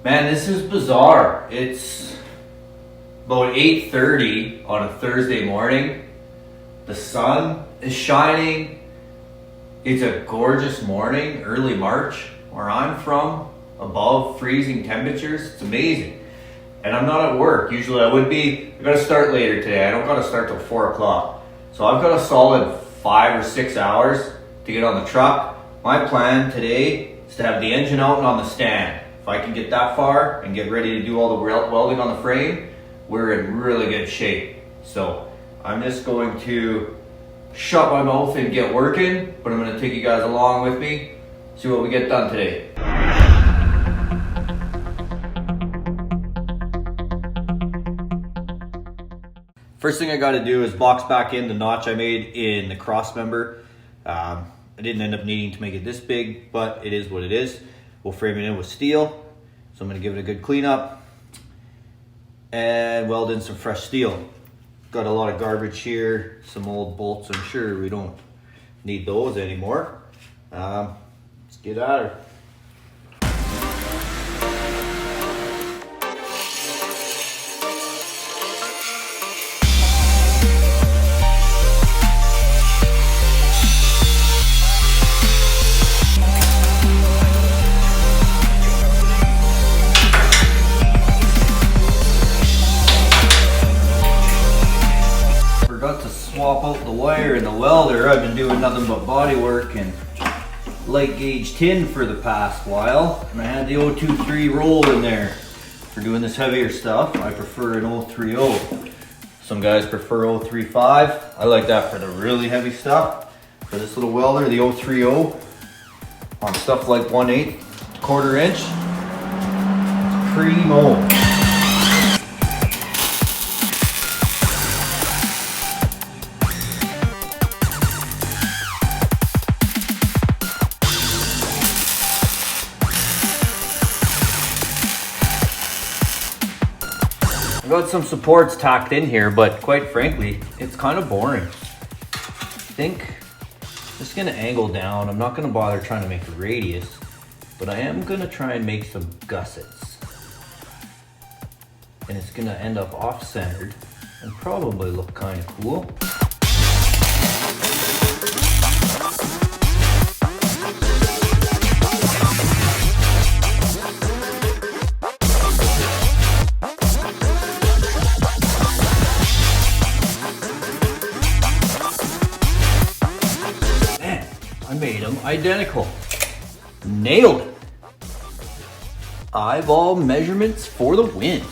Man, this is bizarre. It's about 8:30 on a Thursday morning. The sun is shining. It's a gorgeous morning, early March, where I'm from, above freezing temperatures. It's amazing. And I'm not at work. Usually I would be. I gotta start later today. I don't gotta start till 4 o'clock. So I've got a solid 5 or 6 hours to get on the truck. My plan today is to have the engine out and on the stand. If I can get that far and get ready to do all the welding on the frame, we're in really good shape. So I'm just going to shut my mouth and get working, but I'm going to take you guys along with me, see what we get done today. First thing I got to do is box back in the notch I made in the cross member. I didn't end up needing to make it this big, but it is what it is. We'll frame it in with steel. So I'm going to give it a good cleanup and weld in some fresh steel. Got a lot of garbage here, some old bolts. I'm sure we don't need those anymore. Let's get at her. Swap out the wire in the welder. I've been doing nothing but body work and light gauge tin for the past while, and I had the 023 roll in there for doing this heavier stuff. I prefer an 030. Some guys prefer 035. I like that for the really heavy stuff. For this little welder, the 030 on stuff like 1/8, quarter inch, primo. Got some supports tacked in here, but quite frankly, it's kind of boring. I think I'm just gonna angle down. I'm not gonna bother trying to make a radius, but I am gonna try and make some gussets. And it's gonna end up off-centered and probably look kind of cool. Made them identical. Nailed it. Eyeball measurements for the win.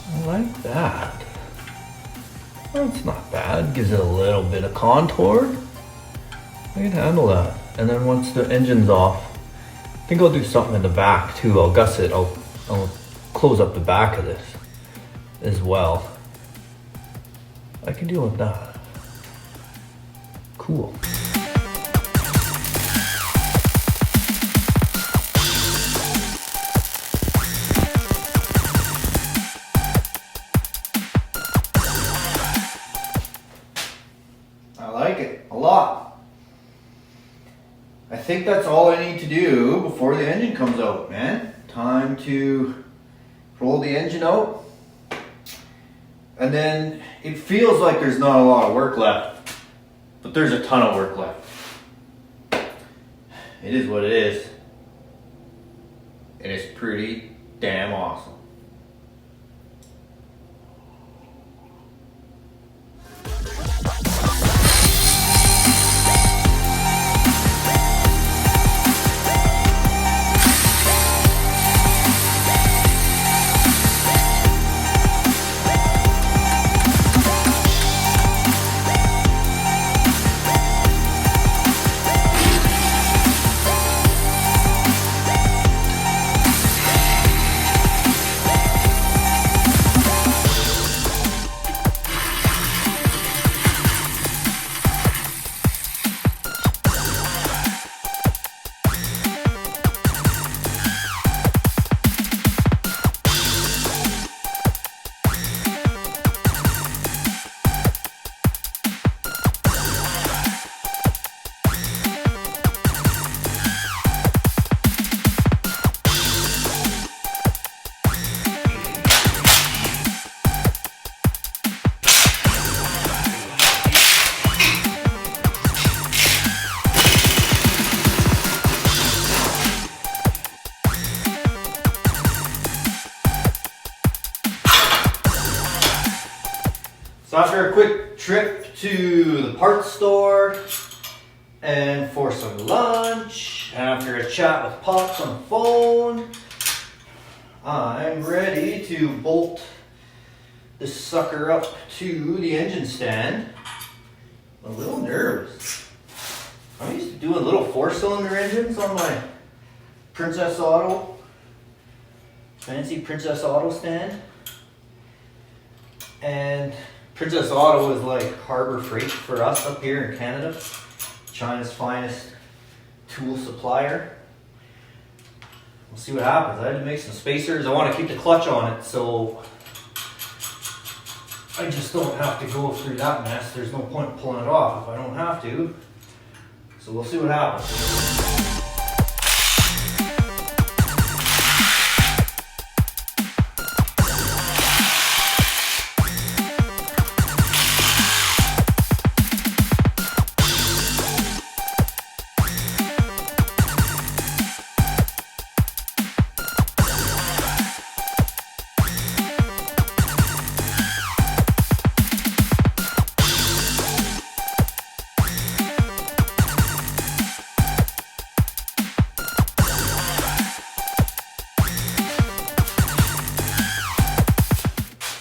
I like that. That's not bad. Gives it a little bit of contour. I can handle that. And then once the engine's off, I think I'll do something in the back too. I'll gusset. I'll close up the back of this as well. I can deal with that. Cool. I like it a lot. I think that's all I need to do before the engine comes out, man. Time to roll the engine out. And then it feels like there's not a lot of work left, but there's a ton of work left. It is what it is. And it's pretty damn awesome. So after a quick trip to the parts store and for some lunch, and after a chat with Pops on the phone, I'm ready to bolt this sucker up to the engine stand. I'm a little nervous. I'm used to doing little 4-cylinder engines on my Princess Auto, fancy Princess Auto stand. And Princess Auto is like Harbor Freight for us up here in Canada. China's finest tool supplier. We'll see what happens. I had to make some spacers. I want to keep the clutch on it, so I just don't have to go through that mess. There's no point pulling it off if I don't have to. So we'll see what happens.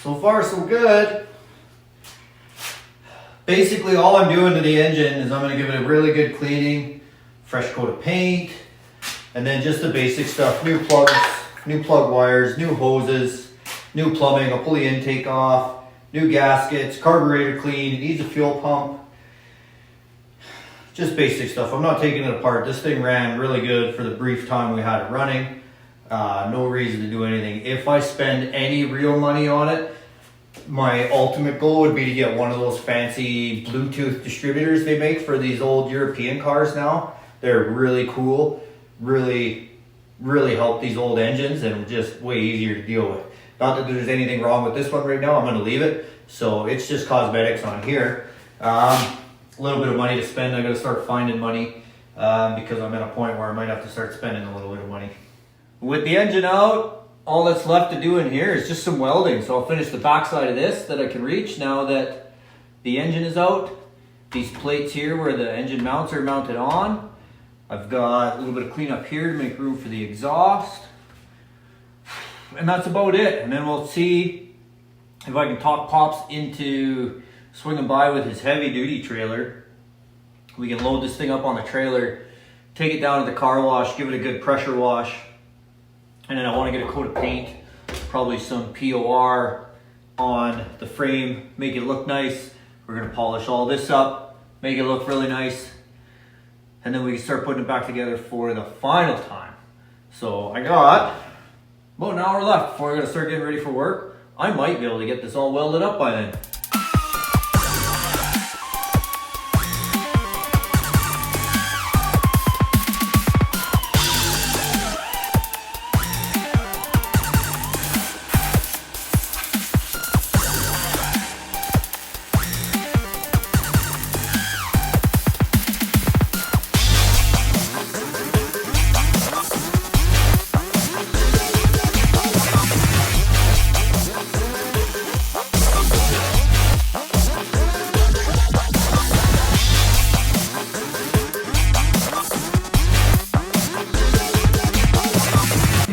So far, so good. Basically, all I'm doing to the engine is I'm going to give it a really good cleaning, fresh coat of paint, and then just the basic stuff. New plugs, new plug wires, new hoses, new plumbing. I'll pull the intake off, new gaskets, carburetor clean, it needs a fuel pump. Just basic stuff. I'm not taking it apart. This thing ran really good for the brief time we had it running. No reason to do anything. If I spend any real money on it, my ultimate goal would be to get one of those fancy Bluetooth distributors they make for these old European cars now. They're really cool, really help these old engines, and just way easier to deal with. Not that there's anything wrong with this one right now, I'm going to leave it. So it's just cosmetics on here. A little bit of money to spend. I got to start finding money because I'm at a point where I might have to start spending a little bit of money. With the engine out, all that's left to do in here is just some welding. So I'll finish the backside of this that I can reach now that the engine is out. These plates here where the engine mounts are mounted on. I've got a little bit of cleanup here to make room for the exhaust. And that's about it. And then we'll see if I can talk Pops into swinging by with his heavy duty trailer. We can load this thing up on the trailer, take it down to the car wash, give it a good pressure wash. And then I want to get a coat of paint, probably some POR on the frame, make it look nice. We're going to polish all this up, make it look really nice. And then we can start putting it back together for the final time. So I got about an hour left before we're going to start getting ready for work. I might be able to get this all welded up by then.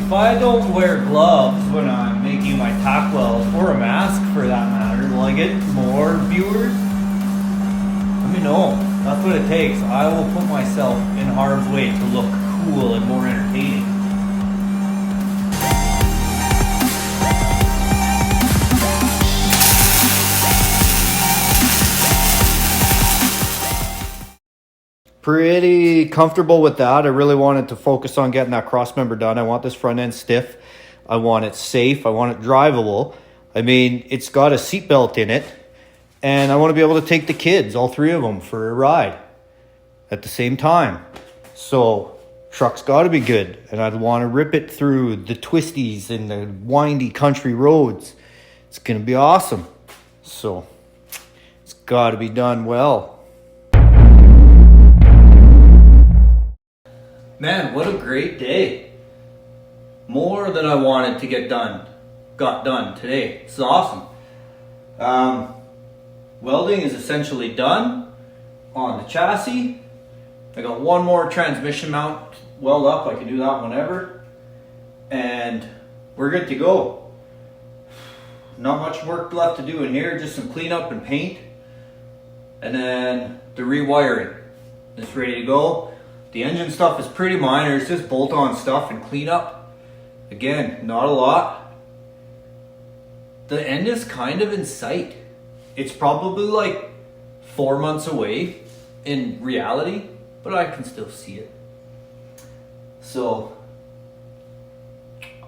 If I don't wear gloves when I'm making my tack weld, or a mask for that matter, will I get more viewers? Let me know. That's what it takes. I will put myself in harm's way to look cool and more entertaining. Pretty comfortable with that. I really wanted to focus on getting that cross member done. I want this front end stiff. I want it safe. I want it drivable. I mean, it's got a seatbelt in it, and I want to be able to take the kids, all three of them, for a ride at the same time. So truck's got to be good, and I'd want to rip it through the twisties and the windy country roads. It's going to be awesome. So it's got to be done well. Man, what a great day. More than I wanted to get done got done today. It's awesome. welding is essentially done on the chassis. I got one more transmission mount weld up. I can do that whenever. And we're good to go. Not much work left to do in here, just some cleanup and paint. And then the rewiring is ready to go. The engine stuff is pretty minor. It's just bolt-on stuff and cleanup. Again, not a lot. The end is kind of in sight. It's probably like 4 months away in reality, but I can still see it. So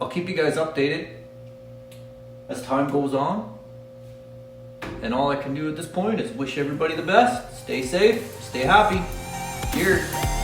I'll keep you guys updated as time goes on. And all I can do at this point is wish everybody the best. Stay safe, stay happy. Cheers.